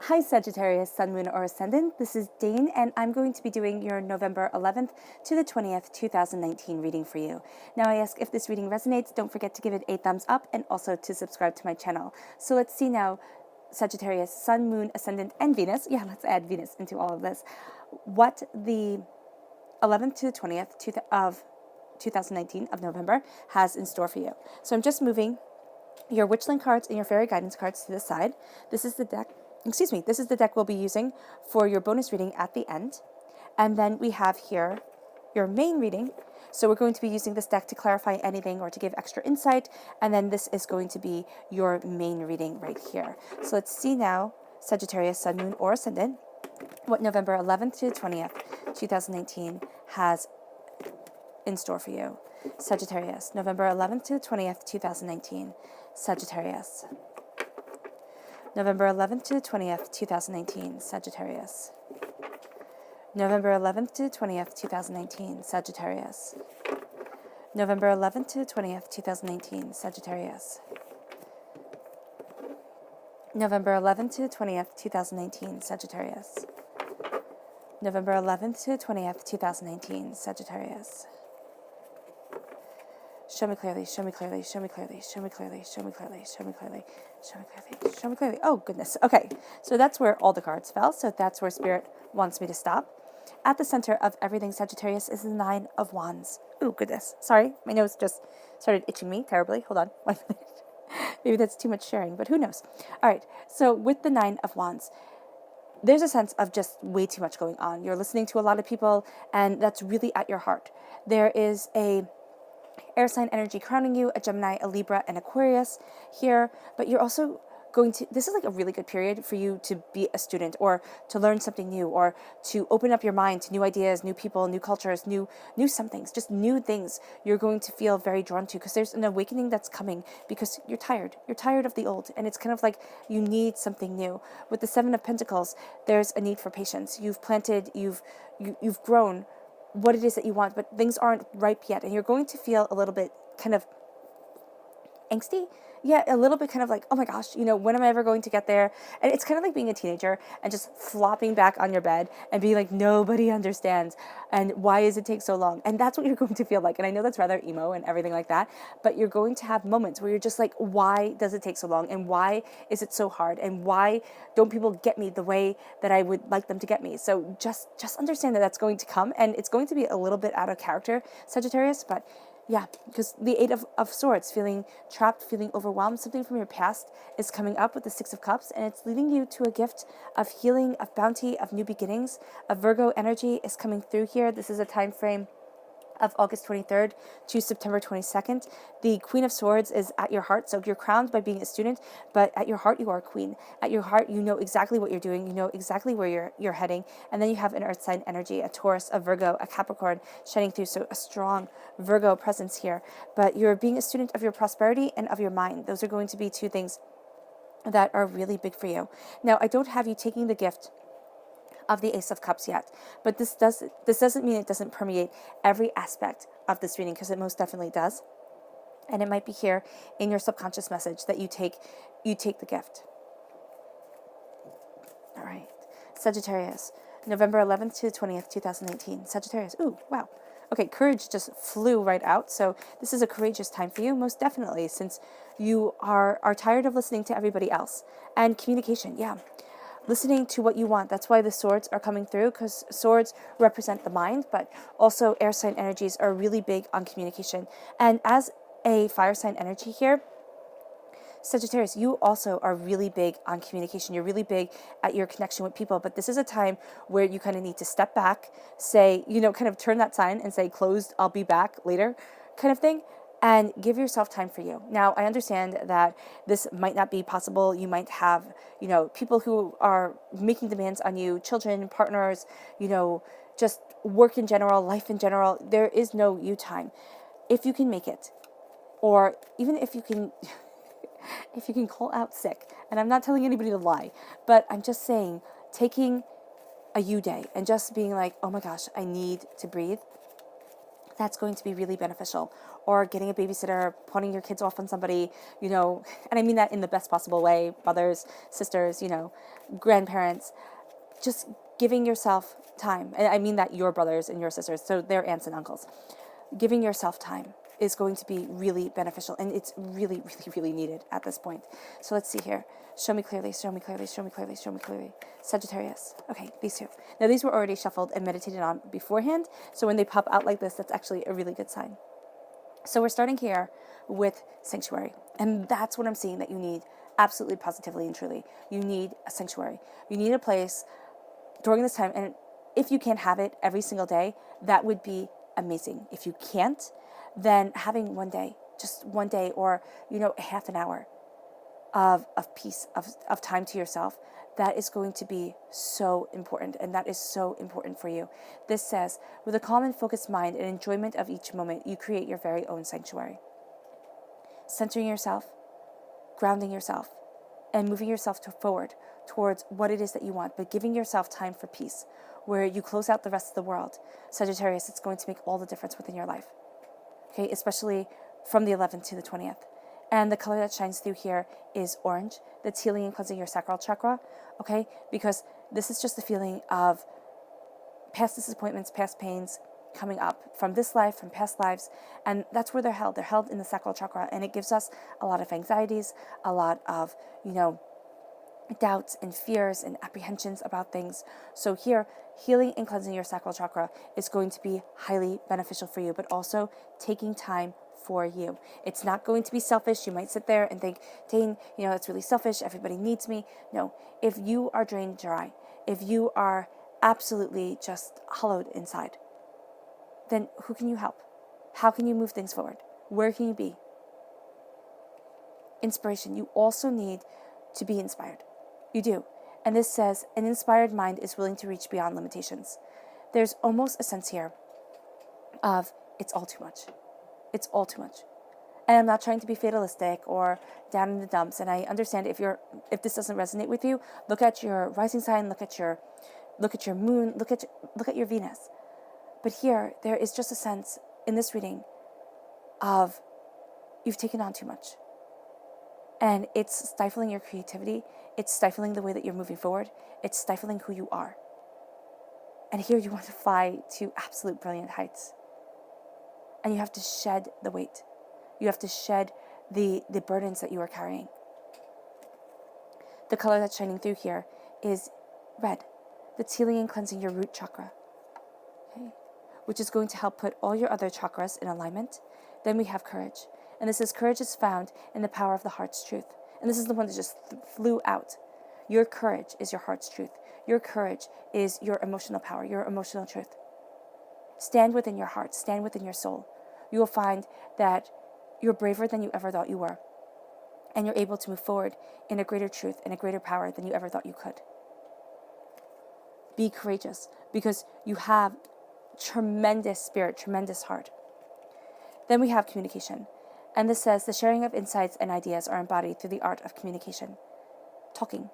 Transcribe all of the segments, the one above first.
Hi Sagittarius, Sun, Moon, or Ascendant. This is Dane, and I'm going to be doing your November 11th to the 20th, 2019 reading for you. Now I ask if this reading resonates, don't forget to give it a thumbs up and also to subscribe to my channel. So let's see now, Sagittarius, Sun, Moon, Ascendant, and Venus. Yeah, let's add Venus into all of this. What the 11th to the 20th of 2019 of November has in store for you. So I'm just moving your Witchland cards and your Fairy Guidance cards to the side. This is the deck. This is the deck we'll be using for your bonus reading at the end. And then we have here your main reading. So we're going to be using this deck to clarify anything or to give extra insight. And then this is going to be your main reading right here. So let's see now, Sagittarius, Sun, Moon, or Ascendant, what November 11th to the 20th, 2019 has in store for you. Sagittarius, November 11th to the 20th, 2019. Sagittarius. November 11th to the 20th, 2019, Sagittarius. November 11th to the 20th, 2019, Sagittarius. November 11th to the 20th, 2019, Sagittarius. November 11th to the 20th, 2019, Sagittarius. November 11th to the 20th, 2019, Sagittarius. Show me clearly, show me clearly, show me clearly, show me clearly, show me clearly, show me clearly, show me clearly, show me clearly. Oh, goodness. Okay, so that's where all the cards fell. So that's where Spirit wants me to stop. At the center of everything, Sagittarius, is the Nine of Wands. Oh, goodness. Sorry, my nose just started itching me terribly. Hold on 1 minute. Maybe that's too much sharing, but who knows? All right, so with the Nine of Wands, there's a sense of just way too much going on. You're listening to a lot of people, and that's really at your heart. There is a air sign energy crowning you, a Gemini, a Libra, and Aquarius here, but you're also going to, this is like a really good period for you to be a student or to learn something new or to open up your mind to new ideas, new people, new cultures, new somethings, just new things you're going to feel very drawn to because there's an awakening that's coming because you're tired. You're tired of the old, and it's kind of like you need something new. With the Seven of Pentacles, there's a need for patience. You've planted, you've grown what it is that you want, but things aren't ripe yet, and you're going to feel a little bit kind of angsty. Yeah, a little bit kind of like, oh my gosh, when am I ever going to get there? And it's kind of like being a teenager and just flopping back on your bed and being like, nobody understands. And why does it take so long? And that's what you're going to feel like. And I know that's rather emo and everything like that, but you're going to have moments where you're just like, why does it take so long? And why is it so hard? And why don't people get me the way that I would like them to get me? So just understand that that's going to come, and it's going to be a little bit out of character, Sagittarius, but yeah, because the Eight of Swords, feeling trapped, feeling overwhelmed, something from your past is coming up with the Six of Cups, and it's leading you to a gift of healing, of bounty, of new beginnings. A Virgo energy is coming through here. This is a time frame of August 23rd to September 22nd. The Queen of Swords is at your heart, so you're crowned by being a student, but at your heart you are a queen. At your heart you know exactly what you're doing, you know exactly where you're heading, and then you have an earth sign energy, a Taurus, a Virgo, a Capricorn shining through, so a strong Virgo presence here. But you're being a student of your prosperity and of your mind. Those are going to be two things that are really big for you. Now, I don't have you taking the gift of the Ace of Cups yet, but this doesn't mean it doesn't permeate every aspect of this reading, because it most definitely does. And it might be here in your subconscious message that you take the gift. All right, Sagittarius, November 11th to the 20th, 2018. Sagittarius, ooh, wow. Okay, courage just flew right out. So this is a courageous time for you, most definitely, since you are tired of listening to everybody else. And communication, yeah. Listening to what you want. That's why the swords are coming through, because swords represent the mind, but also air sign energies are really big on communication. And as a fire sign energy here, Sagittarius, you also are really big on communication. You're really big at your connection with people, but this is a time where you kind of need to step back, say, kind of turn that sign and say, closed, I'll be back later kind of thing, and give yourself time for you. Now, I understand that this might not be possible. You might have, people who are making demands on you, children, partners, just work in general, life in general. There is no you time. If you can make it, or even if you can, if you can call out sick, and I'm not telling anybody to lie, but I'm just saying, taking a you day and just being like, oh my gosh, I need to breathe, that's going to be really beneficial. or getting a babysitter, putting your kids off on somebody, and I mean that in the best possible way, brothers, sisters, grandparents, just giving yourself time. And I mean that your brothers and your sisters, so their aunts and uncles. Giving yourself time is going to be really beneficial, and it's really, really, really needed at this point. So let's see here. Show me clearly, show me clearly, show me clearly, show me clearly. Sagittarius. Okay, these two. Now, these were already shuffled and meditated on beforehand, so when they pop out like this, that's actually a really good sign. So we're starting here with sanctuary, and that's what I'm seeing that you need, absolutely, positively, and truly. You need a sanctuary. You need a place during this time, and if you can't have it every single day, that would be amazing. If you can't, then having one day, just one day, or half an hour of peace, of time to yourself, that is going to be so important, and that is so important for you. This says, with a calm and focused mind and enjoyment of each moment, you create your very own sanctuary. Centering yourself, grounding yourself, and moving yourself forward towards what it is that you want, but giving yourself time for peace, where you close out the rest of the world. Sagittarius, it's going to make all the difference within your life. Okay, especially from the 11th to the 20th. And the color that shines through here is orange. That's healing and cleansing your sacral chakra, okay? Because this is just a feeling of past disappointments, past pains coming up from this life, from past lives, and that's where they're held. They're held in the sacral chakra, and it gives us a lot of anxieties, a lot of, doubts and fears and apprehensions about things. So here, healing and cleansing your sacral chakra is going to be highly beneficial for you, but also taking time for you. It's not going to be selfish. You might sit there and think, Dane, it's really selfish. Everybody needs me. No, if you are drained dry, if you are absolutely just hollowed inside, then who can you help? How can you move things forward? Where can you be? Inspiration. You also need to be inspired. You do. And this says, an inspired mind is willing to reach beyond limitations. There's almost a sense here of it's all too much. It's all too much. And I'm not trying to be fatalistic or down in the dumps. And I understand if this doesn't resonate with you, look at your rising sign, look at your moon, look at your Venus. But here, there is just a sense in this reading of you've taken on too much. And it's stifling your creativity. It's stifling the way that you're moving forward. It's stifling who you are. And here you want to fly to absolute brilliant heights. And you have to shed the weight. You have to shed the burdens that you are carrying. The color that's shining through here is red. That's healing and cleansing your root chakra. Okay? Which is going to help put all your other chakras in alignment. Then we have courage. And this is, courage is found in the power of the heart's truth. And this is the one that just flew out. Your courage is your heart's truth. Your courage is your emotional power, your emotional truth. Stand within your heart. Stand within your soul. You will find that you're braver than you ever thought you were. And you're able to move forward in a greater truth and a greater power than you ever thought you could. Be courageous because you have tremendous spirit, tremendous heart. Then we have communication. And this says, the sharing of insights and ideas are embodied through the art of communication. Talking.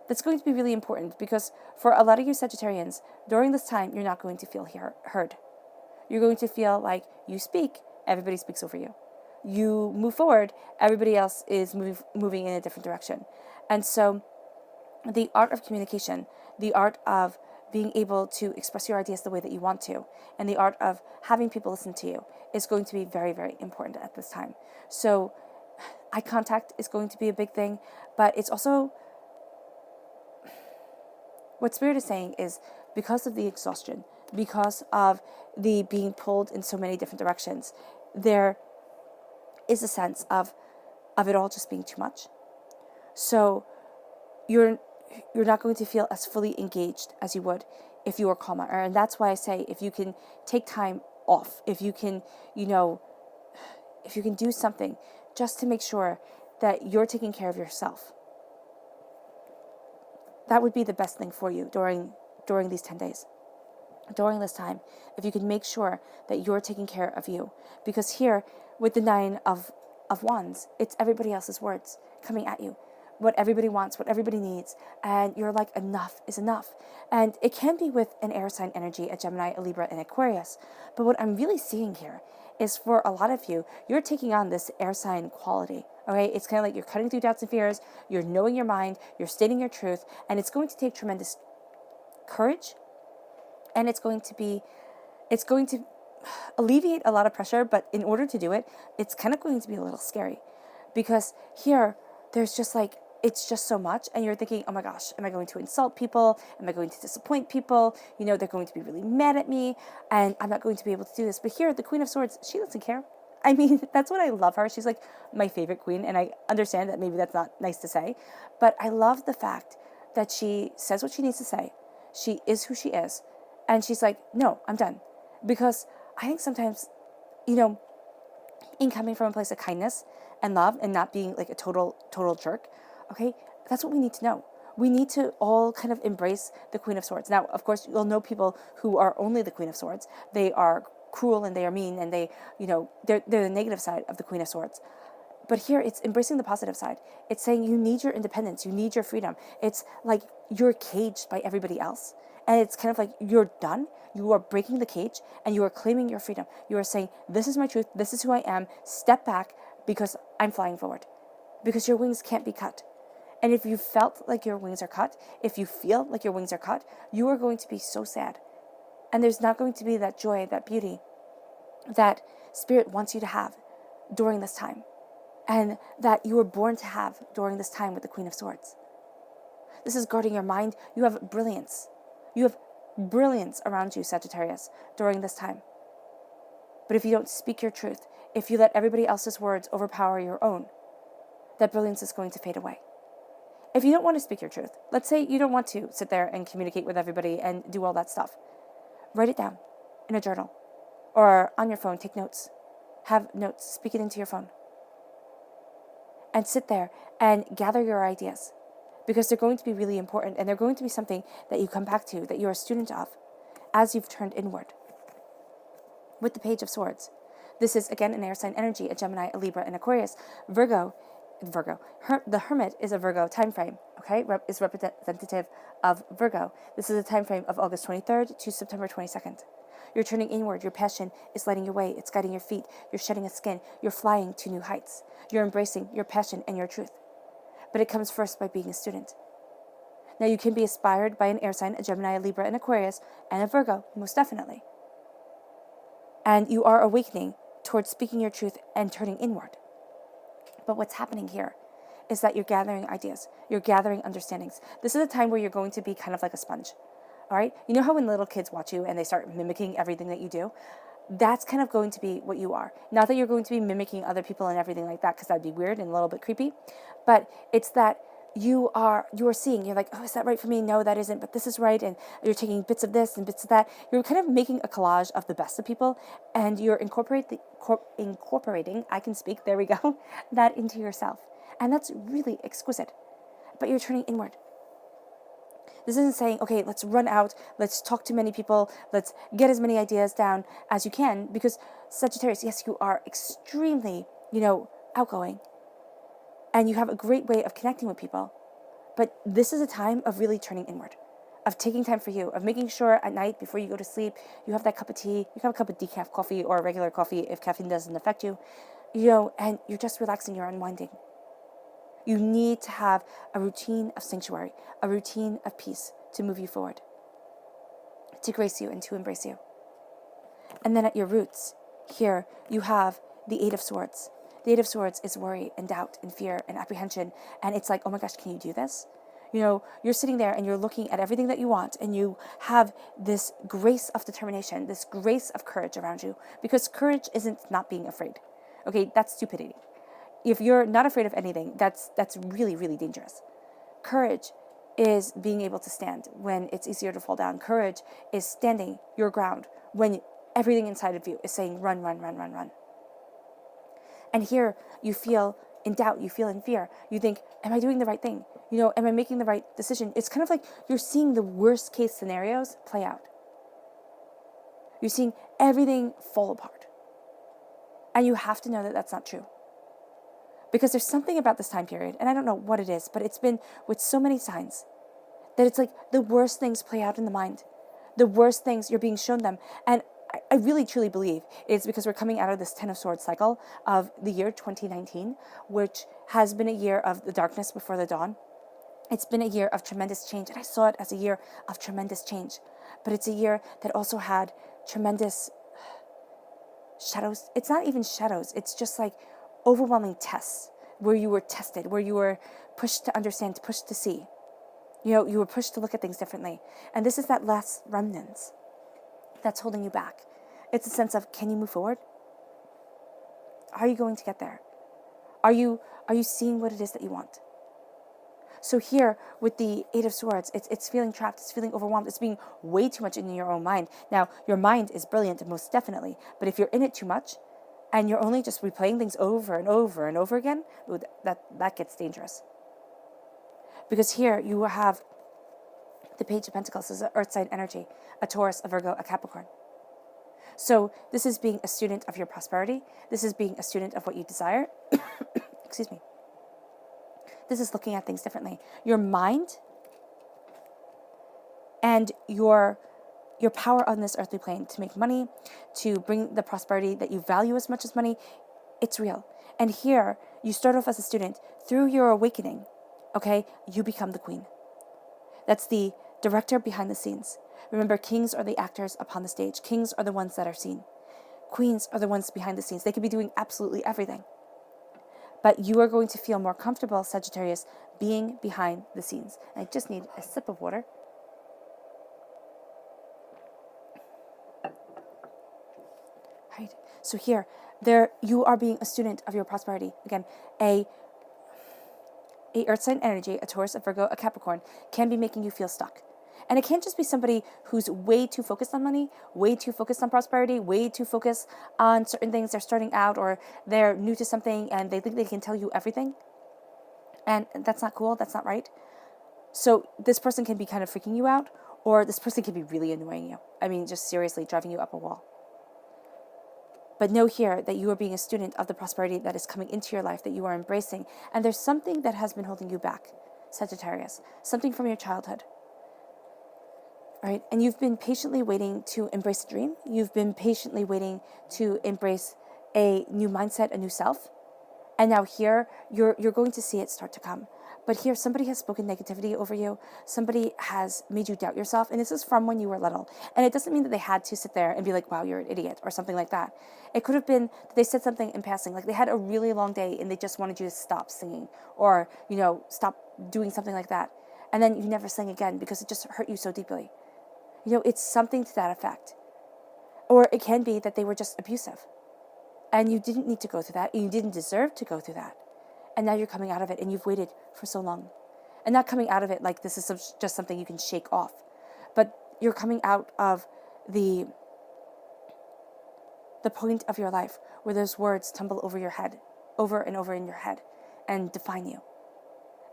That's going to be really important because for a lot of you Sagittarians, during this time, you're not going to feel heard. You're going to feel like you speak, everybody speaks over you. You move forward, everybody else is moving in a different direction. And so the art of communication, the art of being able to express your ideas the way that you want to, and the art of having people listen to you is going to be very, very important at this time. So eye contact is going to be a big thing, but it's also, what Spirit is saying is because of the exhaustion, because of the being pulled in so many different directions, there is a sense of it all just being too much. So you're not going to feel as fully engaged as you would if you were calmer. And that's why I say if you can take time off, if you can do something just to make sure that you're taking care of yourself, that would be the best thing for you during these 10 days. During this time, if you can make sure that you're taking care of you. Because here, with the 9 of Wands, it's everybody else's words coming at you. what everybody wants, what everybody needs, and you're like, enough is enough. And it can be with an air sign energy, a Gemini, a Libra, and Aquarius. But what I'm really seeing here is for a lot of you, you're taking on this air sign quality. Okay, it's kind of like you're cutting through doubts and fears, you're knowing your mind, you're stating your truth, and it's going to take tremendous courage, and it's going to alleviate a lot of pressure, but in order to do it, it's kind of going to be a little scary, because here, there's just like, it's just so much, and you're thinking, oh my gosh, am I going to insult people? Am I going to disappoint people? You know, they're going to be really mad at me, and I'm not going to be able to do this. But here, the Queen of Swords, she doesn't care. I mean, that's what I love her. She's like my favorite queen, and I understand that maybe that's not nice to say, but I love the fact that she says what she needs to say. She is who she is, and she's like, no, I'm done. Because I think sometimes, you know, in coming from a place of kindness and love and not being like a total jerk, okay, that's what we need to know. We need to all kind of embrace the Queen of Swords. Now, of course, you'll know people who are only the Queen of Swords. They are cruel and they are mean, and they, you know, they're the negative side of the Queen of Swords. But here it's embracing the positive side. It's saying you need your independence, you need your freedom. It's like you're caged by everybody else. And it's kind of like you're done. You are breaking the cage and you are claiming your freedom. You are saying, this is my truth, this is who I am, step back because I'm flying forward. Because your wings can't be cut. And if you felt like your wings are cut, if you feel like your wings are cut, you are going to be so sad. And there's not going to be that joy, that beauty that Spirit wants you to have during this time. And that you were born to have during this time with the Queen of Swords. This is guarding your mind. You have brilliance. You have brilliance around you, Sagittarius, during this time. But if you don't speak your truth, if you let everybody else's words overpower your own, that brilliance is going to fade away. If you don't want to speak your truth, let's say you don't want to sit there and communicate with everybody and do all that stuff, write it down in a journal or on your phone, take notes. Have notes, speak it into your phone. And sit there and gather your ideas, because they're going to be really important, and they're going to be something that you come back to, that you're a student of, as you've turned inward. With the Page of Swords, this is again an air sign energy, a Gemini, a Libra, and Aquarius. The Hermit is a Virgo time frame, okay, is representative of Virgo. This is a time frame of August 23rd to September 22nd. You're turning inward. Your passion is lighting your way. It's guiding your feet. You're shedding a skin. You're flying to new heights. You're embracing your passion and your truth. But it comes first by being a student. Now, you can be inspired by an air sign, a Gemini, a Libra, an Aquarius, and a Virgo, most definitely. And you are awakening towards speaking your truth and turning inward. But what's happening here is that you're gathering ideas. You're gathering understandings. This is a time where you're going to be kind of like a sponge. All right? You know how when little kids watch you and they start mimicking everything that you do? That's kind of going to be what you are. Not that you're going to be mimicking other people and everything like that, because that'd be weird and a little bit creepy. But it's that you are seeing, you're like, oh, is that right for me? No, that isn't, but this is right. And you're taking bits of this and bits of that. You're kind of making a collage of the best of people, and you're incorporating, I can speak, there we go, that into yourself. And that's really exquisite. But you're turning inward. This isn't saying, okay, let's run out, let's talk to many people, let's get as many ideas down as you can, because Sagittarius, yes, you are extremely, outgoing, and you have a great way of connecting with people, but this is a time of really turning inward, of taking time for you, of making sure at night before you go to sleep, you have that cup of tea, you have a cup of decaf coffee or regular coffee if caffeine doesn't affect you, and you're just relaxing, you're unwinding. You need to have a routine of sanctuary, a routine of peace to move you forward, to grace you and to embrace you. And then at your roots, here you have the Eight of Swords. The Eight of Swords is worry and doubt and fear and apprehension. And it's like, oh my gosh, can you do this? You're sitting there and you're looking at everything that you want, and you have this grace of determination, this grace of courage around you, because courage isn't not being afraid. Okay, that's stupidity. If you're not afraid of anything, that's really, really dangerous. Courage is being able to stand when it's easier to fall down. Courage is standing your ground when everything inside of you is saying, run, run, run, run, run. And here you feel in doubt, you feel in fear. You think, am I doing the right thing? Am I making the right decision? It's kind of like you're seeing the worst case scenarios play out. You're seeing everything fall apart. And you have to know that that's not true. Because there's something about this time period, and I don't know what it is, but it's been with so many signs that it's like the worst things play out in the mind. The worst things, you're being shown them. And I really truly believe it's because we're coming out of this Ten of Swords cycle of the year 2019, which has been a year of the darkness before the dawn. It's been a year of tremendous change, and I saw it as a year of tremendous change. But it's a year that also had tremendous shadows. It's not even shadows. It's just like overwhelming tests where you were tested, where you were pushed to understand, pushed to see. You know, you were pushed to look at things differently. And this is that last remnants that's holding you back. It's a sense of, can you move forward? Are you going to get there? Are you seeing what it is that you want? So here with the Eight of Swords, it's feeling trapped, it's feeling overwhelmed, it's being way too much in your own mind. Now, your mind is brilliant, most definitely, but if you're in it too much and you're only just replaying things over and over and over again, that gets dangerous. Because here you have the Page of Pentacles as an earth sign energy, a Taurus, a Virgo, a Capricorn. So this is being a student of your prosperity. This is being a student of what you desire. Excuse me. This is looking at things differently. Your mind and your power on this earthly plane to make money, to bring the prosperity that you value as much as money, it's real. And here, you start off as a student. Through your awakening, okay, you become the queen. That's the director behind the scenes. Remember, kings are the actors upon the stage. Kings are the ones that are seen. Queens are the ones behind the scenes. They could be doing absolutely everything. But you are going to feel more comfortable, Sagittarius, being behind the scenes. And I just need a sip of water. Right. So here, you are being a student of your prosperity. Again, a earth sign energy, a Taurus, a Virgo, a Capricorn, can be making you feel stuck. And it can't just be somebody who's way too focused on money, way too focused on prosperity, way too focused on certain things. They're starting out or they're new to something and they think they can tell you everything. And that's not cool. That's not right. So this person can be kind of freaking you out, or this person can be really annoying you. I mean, just seriously driving you up a wall. But know here that you are being a student of the prosperity that is coming into your life, that you are embracing. And there's something that has been holding you back, Sagittarius, something from your childhood. Right? And you've been patiently waiting to embrace a dream. You've been patiently waiting to embrace a new mindset, a new self. And now here, you're going to see it start to come. But here, somebody has spoken negativity over you. Somebody has made you doubt yourself. And this is from when you were little. And it doesn't mean that they had to sit there and be like, wow, you're an idiot, or something like that. It could have been that they said something in passing, like they had a really long day and they just wanted you to stop singing or, stop doing something like that. And then you never sang again because it just hurt you so deeply. It's something to that effect. Or it can be that they were just abusive. And you didn't need to go through that. You didn't deserve to go through that. And now you're coming out of it and you've waited for so long. And not coming out of it like this is just something you can shake off. But you're coming out of the point of your life where those words tumble over your head, over and over in your head, and define you.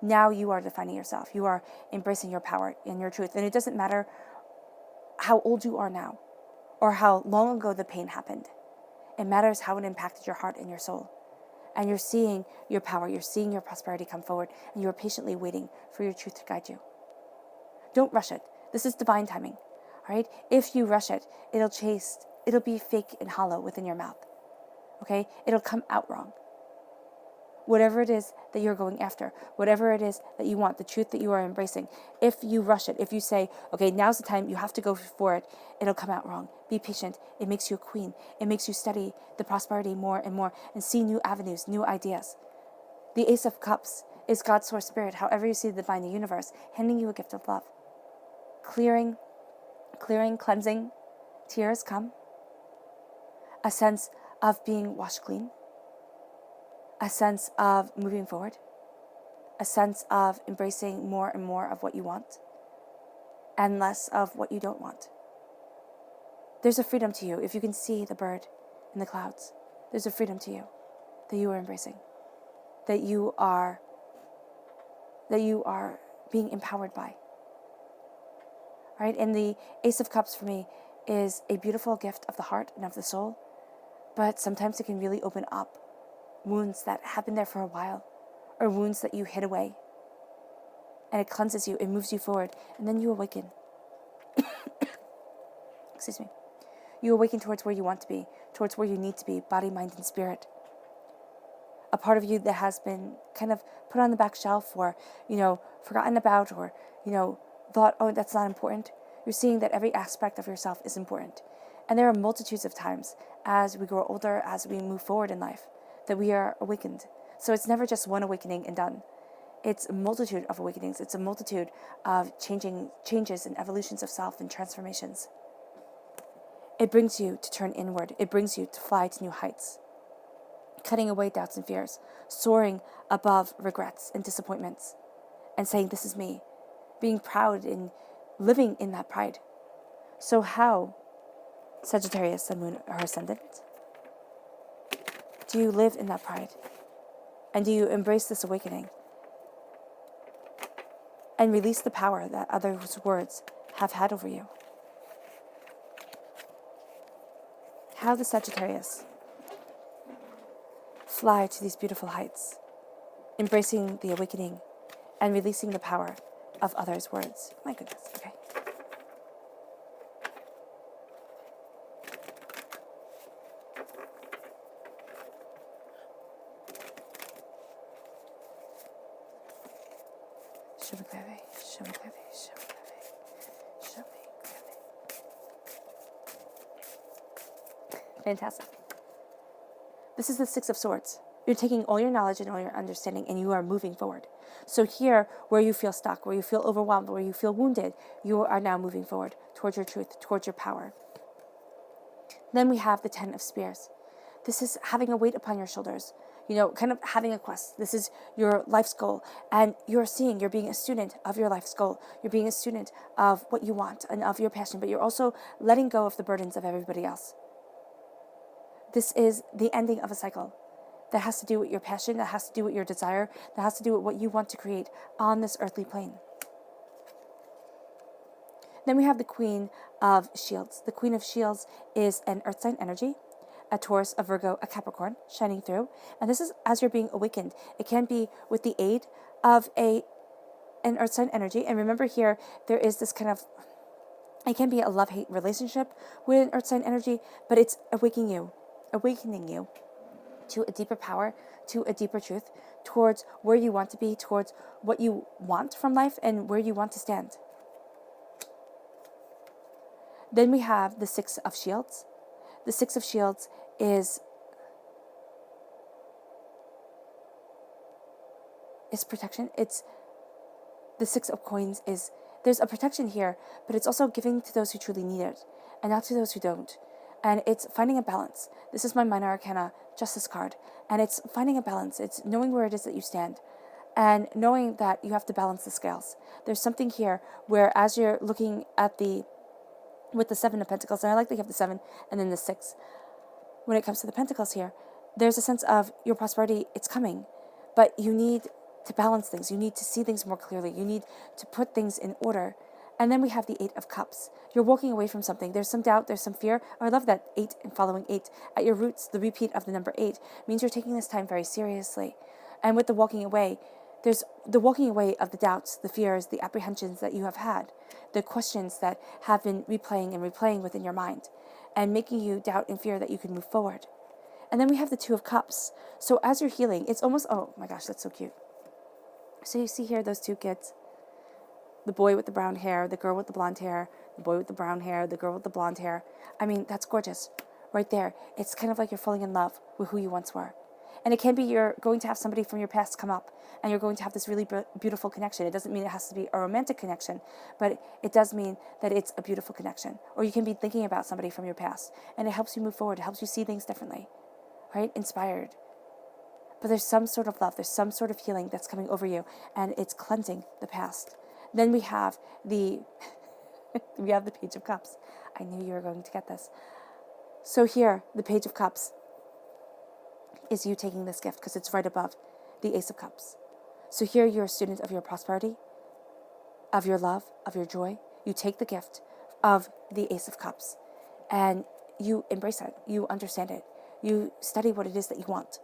Now you are defining yourself. You are embracing your power and your truth. And it doesn't matter how old you are now, or how long ago the pain happened. It matters how it impacted your heart and your soul. And you're seeing your power, you're seeing your prosperity come forward, and you're patiently waiting for your truth to guide you. Don't rush it. This is divine timing, all right? If you rush it, it'll be fake and hollow within your mouth, okay? It'll come out wrong. Whatever it is that you're going after, whatever it is that you want, the truth that you are embracing, if you rush it, if you say, okay, now's the time, you have to go for it, it'll come out wrong. Be patient. It makes you a queen. It makes you study the prosperity more and more and see new avenues, new ideas. The Ace of Cups is God's source spirit, however you see the divine universe, handing you a gift of love. Clearing, cleansing, tears come. A sense of being washed clean. A sense of moving forward, a sense of embracing more and more of what you want, and less of what you don't want. There's a freedom to you. If you can see the bird in the clouds, there's a freedom to you that you are embracing, that you are being empowered by. Right? And the Ace of Cups for me is a beautiful gift of the heart and of the soul, but sometimes it can really open up wounds that have been there for a while, or wounds that you hid away. And it cleanses you, it moves you forward, and then you awaken. Excuse me. You awaken towards where you want to be, towards where you need to be, body, mind, and spirit. A part of you that has been kind of put on the back shelf or, forgotten about or, thought, oh, that's not important. You're seeing that every aspect of yourself is important. And there are multitudes of times as we grow older, as we move forward in life, that we are awakened. So it's never just one awakening and done. It's a multitude of awakenings. It's a multitude of changes and evolutions of self and transformations. It brings you to turn inward. It brings you to fly to new heights, cutting away doubts and fears, soaring above regrets and disappointments, and saying, this is me, being proud and living in that pride. So how, Sagittarius, Sun, Moon, or Ascendant, do you live in that pride? And do you embrace this awakening and release the power that others' words have had over you? How the Sagittarius fly to these beautiful heights, embracing the awakening and releasing the power of others' words. My goodness, okay. Show me clearly, show me clearly, show me clearly, show me clearly. Fantastic. This is the Six of Swords. You're taking all your knowledge and all your understanding and you are moving forward. So here, where you feel stuck, where you feel overwhelmed, where you feel wounded, you are now moving forward towards your truth, towards your power. Then we have the Ten of Spears. This is having a weight upon your shoulders, kind of having a quest. This is your life's goal. And you're being a student of your life's goal. You're being a student of what you want and of your passion, but you're also letting go of the burdens of everybody else. This is the ending of a cycle that has to do with your passion, that has to do with your desire, that has to do with what you want to create on this earthly plane. Then we have the Queen of Shields. The Queen of Shields is an earth sign energy, a Taurus, a Virgo, a Capricorn shining through. And this is as you're being awakened. It can be with the aid of an earth sign energy. And remember here, there is this kind of, it can be a love-hate relationship with an earth sign energy, but it's awakening you to a deeper power, to a deeper truth, towards where you want to be, towards what you want from life and where you want to stand. Then we have the Six of Shields. The Six of Shields is protection. It's the Six of Coins is, there's a protection here, but it's also giving to those who truly need it and not to those who don't. And it's finding a balance. This is my Minor Arcana Justice card. And it's finding a balance. It's knowing where it is that you stand and knowing that you have to balance the scales. There's something here where as you're looking at with the Seven of Pentacles, and I like that you have the 7 and then the 6. When it comes to the Pentacles here, there's a sense of your prosperity, it's coming. But you need to balance things. You need to see things more clearly. You need to put things in order. And then we have the Eight of Cups. You're walking away from something. There's some doubt. There's some fear. Oh, I love that 8 and following 8. At your roots, the repeat of the number 8 means you're taking this time very seriously. And with the walking away, there's the walking away of the doubts, the fears, the apprehensions that you have had, the questions that have been replaying within your mind, and making you doubt and fear that you can move forward. And then we have the Two of Cups. So as you're healing, it's almost, oh my gosh, that's so cute. So you see here those two kids. The boy with the brown hair, the girl with the blonde hair, the boy with the brown hair, the girl with the blonde hair. I mean, that's gorgeous. Right there. It's kind of like you're falling in love with who you once were. And it can be you're going to have somebody from your past come up and you're going to have this really beautiful connection. It doesn't mean it has to be a romantic connection, but it does mean that it's a beautiful connection. Or you can be thinking about somebody from your past and it helps you move forward. It helps you see things differently, right? Inspired. But there's some sort of love. There's some sort of healing that's coming over you and it's cleansing the past. Then we have the Page of Cups. I knew you were going to get this. So here, the Page of Cups is you taking this gift because it's right above the Ace of Cups. So here you're a student of your prosperity, of your love, of your joy. You take the gift of the Ace of Cups and you embrace it. You understand it. You study what it is that you want.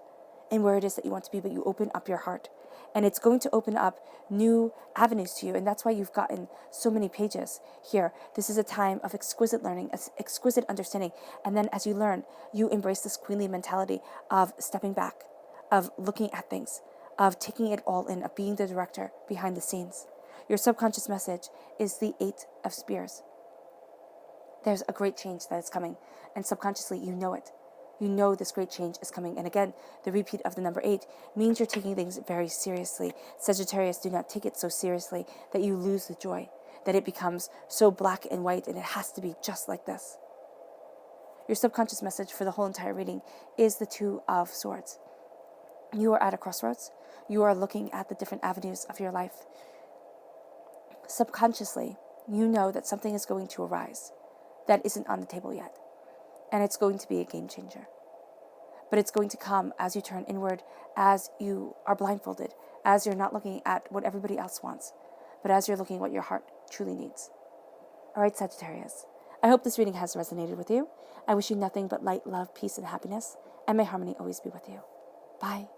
in where it is that you want to be, but you open up your heart. And it's going to open up new avenues to you. And that's why you've gotten so many pages here. This is a time of exquisite learning, exquisite understanding. And then as you learn, you embrace this queenly mentality of stepping back, of looking at things, of taking it all in, of being the director behind the scenes. Your subconscious message is the 8 of Spears. There's a great change that is coming. And subconsciously, you know it. You know this great change is coming. And again, the repeat of the number 8 means you're taking things very seriously. Sagittarius, do not take it so seriously that you lose the joy, that it becomes so black and white and it has to be just like this. Your subconscious message for the whole entire reading is the 2 of Swords. You are at a crossroads. You are looking at the different avenues of your life. Subconsciously, you know that something is going to arise that isn't on the table yet. And it's going to be a game changer. But it's going to come as you turn inward, as you are blindfolded, as you're not looking at what everybody else wants, but as you're looking at what your heart truly needs. All right, Sagittarius, I hope this reading has resonated with you. I wish you nothing but light, love, peace, and happiness, and may harmony always be with you. Bye.